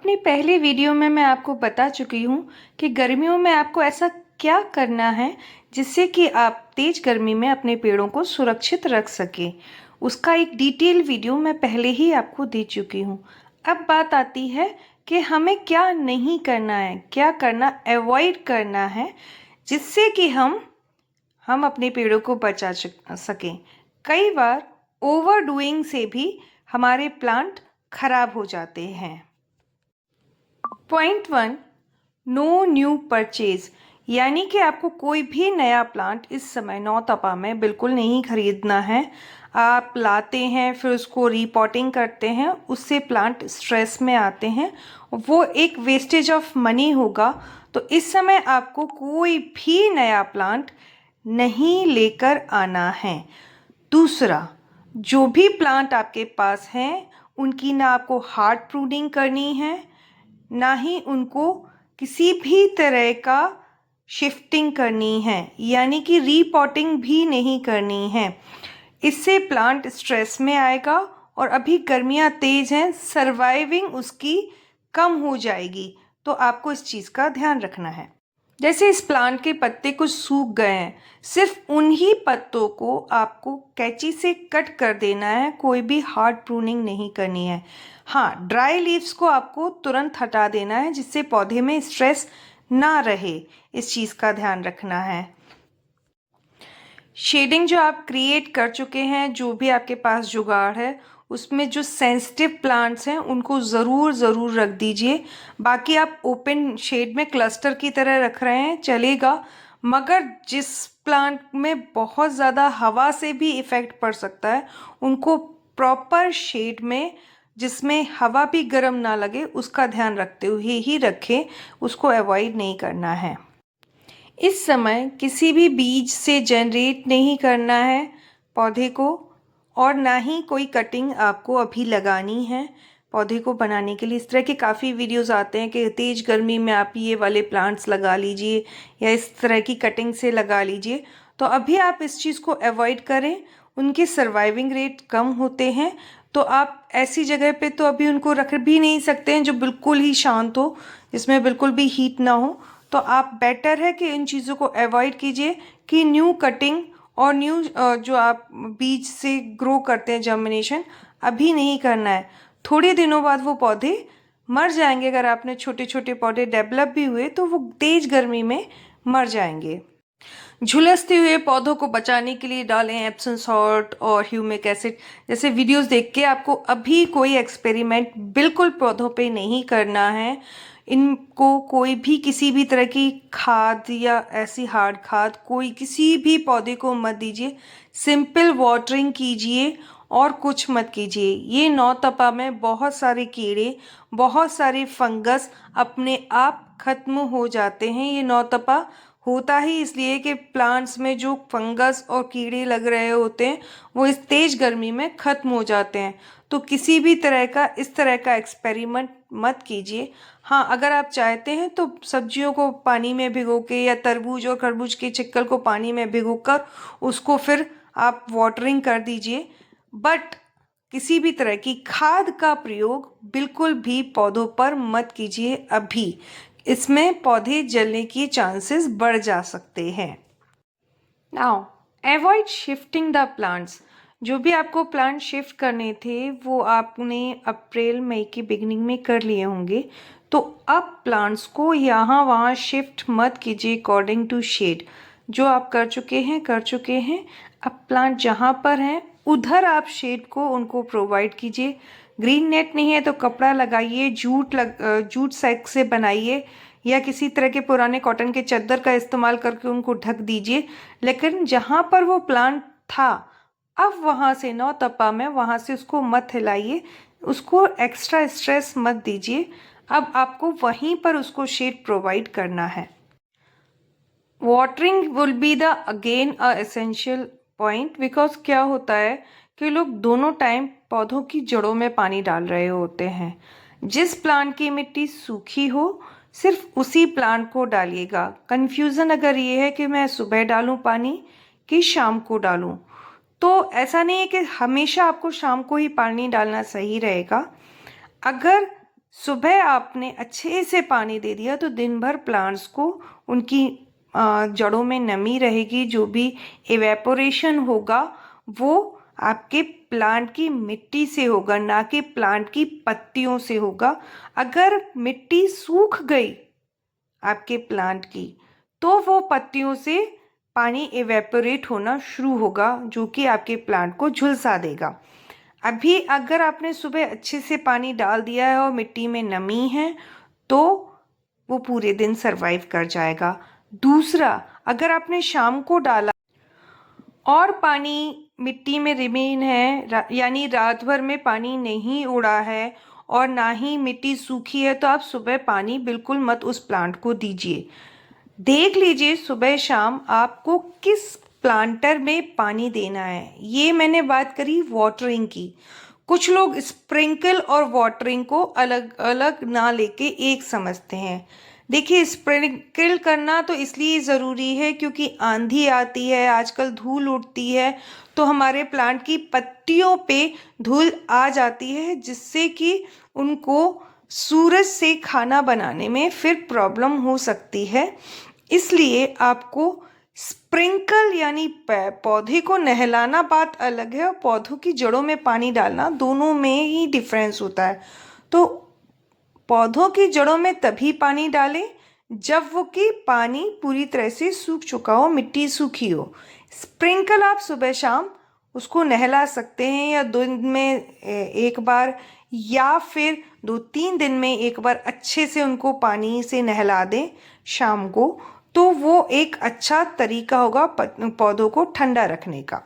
अपने पहले वीडियो में मैं आपको बता चुकी हूँ कि गर्मियों में आपको ऐसा क्या करना है जिससे कि आप तेज गर्मी में अपने पेड़ों को सुरक्षित रख सकें। उसका एक डिटेल वीडियो मैं पहले ही आपको दे चुकी हूँ। अब बात आती है कि हमें क्या नहीं करना है, क्या करना अवॉइड करना है जिससे कि हम अपने पेड़ों को बचा सकें। कई बार ओवरडूइंग से भी हमारे प्लांट खराब हो जाते हैं। पॉइंट 1, नो न्यू परचेज, यानी कि आपको कोई भी नया प्लांट इस समय नौतपा में बिल्कुल नहीं खरीदना है। आप लाते हैं फिर उसको रीपॉटिंग करते हैं, उससे प्लांट स्ट्रेस में आते हैं, वो एक वेस्टेज ऑफ मनी होगा। तो इस समय आपको कोई भी नया प्लांट नहीं लेकर आना है। दूसरा, जो भी प्लांट आपके पास हैं उनकी ना आपको हार्ड प्रूनिंग करनी है, ना ही उनको किसी भी तरह का शिफ्टिंग करनी है, यानी कि रीपॉटिंग भी नहीं करनी है। इससे प्लांट स्ट्रेस में आएगा और अभी गर्मियाँ तेज़ हैं, सर्वाइविंग उसकी कम हो जाएगी। तो आपको इस चीज़ का ध्यान रखना है। जैसे इस प्लांट के पत्ते कुछ सूख गए हैं, सिर्फ उन्हीं पत्तों को आपको कैंची से कट कर देना है, कोई भी हार्ड प्रूनिंग नहीं करनी है। हाँ, ड्राई लीव्स को आपको तुरंत हटा देना है जिससे पौधे में स्ट्रेस ना रहे, इस चीज़ का ध्यान रखना है। शेडिंग जो आप क्रिएट कर चुके हैं, जो भी आपके पास जुगाड़ है, उसमें जो सेंसिटिव प्लांट्स हैं उनको ज़रूर रख दीजिए। बाकी आप ओपन शेड में क्लस्टर की तरह रख रहे हैं चलेगा, मगर जिस प्लांट में बहुत ज़्यादा हवा से भी इफ़ेक्ट पड़ सकता है उनको प्रॉपर शेड में, जिसमें हवा भी गर्म ना लगे, उसका ध्यान रखते हुए ही रखें, उसको अवॉइड नहीं करना है। इस समय किसी भी बीज से जनरेट नहीं करना है पौधे को, और ना ही कोई कटिंग आपको अभी लगानी है पौधे को बनाने के लिए। इस तरह के काफ़ी वीडियोस आते हैं कि तेज़ गर्मी में आप ये वाले प्लांट्स लगा लीजिए या इस तरह की कटिंग से लगा लीजिए। तो अभी आप इस चीज़ को अवॉइड करें, उनके सर्वाइविंग रेट कम होते हैं। तो आप ऐसी जगह पे तो अभी उनको रख भी नहीं सकते हैं जो बिल्कुल ही शांत हो, जिसमें बिल्कुल भी हीट ना हो। तो आप बेटर है कि इन चीज़ों को अवॉइड कीजिए कि न्यू कटिंग और न्यू जो आप बीज से ग्रो करते हैं जर्मिनेशन, अभी नहीं करना है। थोड़े दिनों बाद वो पौधे मर जाएंगे। अगर आपने छोटे छोटे पौधे डेवलप भी हुए तो वो तेज गर्मी में मर जाएंगे। झुलसते हुए पौधों को बचाने के लिए डालें एप्सम सॉल्ट और ह्यूमिक एसिड जैसे वीडियोस देख के। आपको अभी कोई एक्सपेरिमेंट बिल्कुल पौधों पे नहीं करना है। इनको कोई भी किसी भी तरह की खाद या ऐसी हार्ड खाद कोई किसी भी पौधे को मत दीजिए। सिंपल वाटरिंग कीजिए और कुछ मत कीजिए। ये नौतपा में बहुत सारे कीड़े, बहुत सारे फंगस अपने आप खत्म हो जाते हैं। ये नौतपा होता ही इसलिए कि प्लांट्स में जो फंगस और कीड़े लग रहे होते हैं वो इस तेज गर्मी में ख़त्म हो जाते हैं। तो किसी भी तरह का इस तरह का एक्सपेरिमेंट मत कीजिए। हाँ, अगर आप चाहते हैं तो सब्जियों को पानी में भिगो के या तरबूज और खरबूज के छिक्कल को पानी में भिगो कर उसको फिर आप वाटरिंग कर दीजिए। बट किसी भी तरह की खाद का प्रयोग बिल्कुल भी पौधों पर मत कीजिए अभी। इसमें पौधे जलने की चांसेस बढ़ जा सकते हैं। Now avoid shifting the plants. जो भी आपको प्लांट शिफ्ट करने थे वो आपने अप्रैल मई की बिगिनिंग में कर लिए होंगे। तो अब प्लांट्स को यहाँ वहाँ शिफ्ट मत कीजिए अकॉर्डिंग टू शेड। जो आप कर चुके हैं। अब प्लांट जहाँ पर हैं उधर आप शेड को उनको प्रोवाइड कीजिए। ग्रीन नेट नहीं है तो कपड़ा लगाइए, जूट सैक से बनाइए या किसी तरह के पुराने कॉटन के चादर का इस्तेमाल करके उनको ढक दीजिए। लेकिन जहाँ पर वो प्लांट था अब वहाँ से नौतपा में वहाँ से उसको मत हिलाइए, उसको एक्स्ट्रा स्ट्रेस मत दीजिए। अब आपको वहीं पर उसको शेड प्रोवाइड करना है। Watering will be the again a essential point, because क्या होता है कि लोग दोनों टाइम पौधों की जड़ों में पानी डाल रहे होते हैं। जिस प्लांट की मिट्टी सूखी हो सिर्फ उसी प्लांट को डालिएगा। कन्फ्यूज़न अगर ये है कि मैं सुबह डालूं पानी कि शाम को डालूं, तो ऐसा नहीं है कि हमेशा आपको शाम को ही पानी डालना सही रहेगा। अगर सुबह आपने अच्छे से पानी दे दिया तो दिन भर प्लांट्स को उनकी जड़ों में नमी रहेगी। जो भी इवेपोरेशन होगा वो आपके प्लांट की मिट्टी से होगा, ना कि प्लांट की पत्तियों से होगा। अगर मिट्टी सूख गई आपके प्लांट की तो वो पत्तियों से पानी इवेपोरेट होना शुरू होगा, जो कि आपके प्लांट को झुलसा देगा। अभी अगर आपने सुबह अच्छे से पानी डाल दिया है और मिट्टी में नमी है तो वो पूरे दिन सरवाइव कर जाएगा। दूसरा, अगर आपने शाम को डाला और पानी मिट्टी में रिमेन है, यानी रात भर में पानी नहीं उड़ा है और ना ही मिट्टी सूखी है, तो आप सुबह पानी बिल्कुल मत उस प्लांट को दीजिए। देख लीजिए सुबह शाम आपको किस प्लांटर में पानी देना है। ये मैंने बात करी वाटरिंग की। कुछ लोग स्प्रिंकल और वाटरिंग को अलग अलग ना लेके एक समझते हैं। देखिए, स्प्रिंकल करना तो इसलिए ज़रूरी है क्योंकि आंधी आती है, आजकल धूल उड़ती है, तो हमारे प्लांट की पत्तियों पे धूल आ जाती है, जिससे कि उनको सूरज से खाना बनाने में फिर प्रॉब्लम हो सकती है। इसलिए आपको स्प्रिंकल यानी पौधे को नहलाना बात अलग है, और पौधों की जड़ों में पानी डालना, दोनों में ही डिफरेंस होता है। तो पौधों की जड़ों में तभी पानी डालें जब वो कि पानी पूरी तरह से सूख चुका हो, मिट्टी सूखी हो। स्प्रिंकल आप सुबह शाम उसको नहला सकते हैं, या 2 दिन में एक बार, या फिर 2-3 दिन में एक बार अच्छे से उनको पानी से नहला दें शाम को, तो वो एक अच्छा तरीका होगा पौधों को ठंडा रखने का।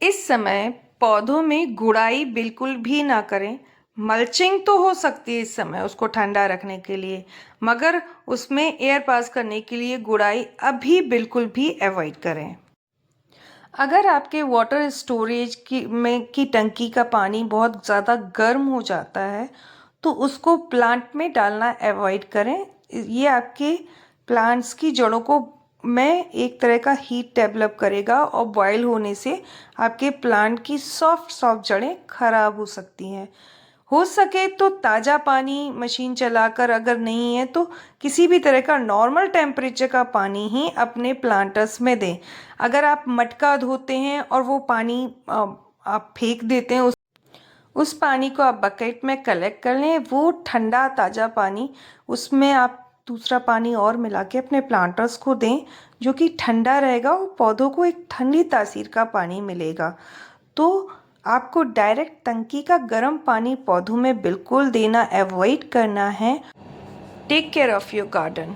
इस समय पौधों में गुड़ाई बिल्कुल भी ना करें। मल्चिंग तो हो सकती है इस समय उसको ठंडा रखने के लिए, मगर उसमें एयर पास करने के लिए गुड़ाई अभी बिल्कुल भी अवॉइड करें। अगर आपके वाटर स्टोरेज की टंकी का पानी बहुत ज़्यादा गर्म हो जाता है तो उसको प्लांट में डालना अवॉइड करें। ये आपके प्लांट्स की जड़ों को में एक तरह का हीट डेवलप करेगा, और बॉयल होने से आपके प्लांट की सॉफ्ट जड़ें खराब हो सकती हैं। हो सके तो ताज़ा पानी मशीन चलाकर, अगर नहीं है तो किसी भी तरह का नॉर्मल टेम्परेचर का पानी ही अपने प्लांटर्स में दें। अगर आप मटका धोते हैं और वो पानी आप फेंक देते हैं, उस पानी को आप बकेट में कलेक्ट कर लें। वो ठंडा ताज़ा पानी, उसमें आप दूसरा पानी और मिला के अपने प्लांटर्स को दें, जो कि ठंडा रहेगा और पौधों को एक ठंडी तासीर का पानी मिलेगा। तो आपको डायरेक्ट टंकी का गर्म पानी पौधों में बिल्कुल देना अवॉइड करना है। Take care of your garden.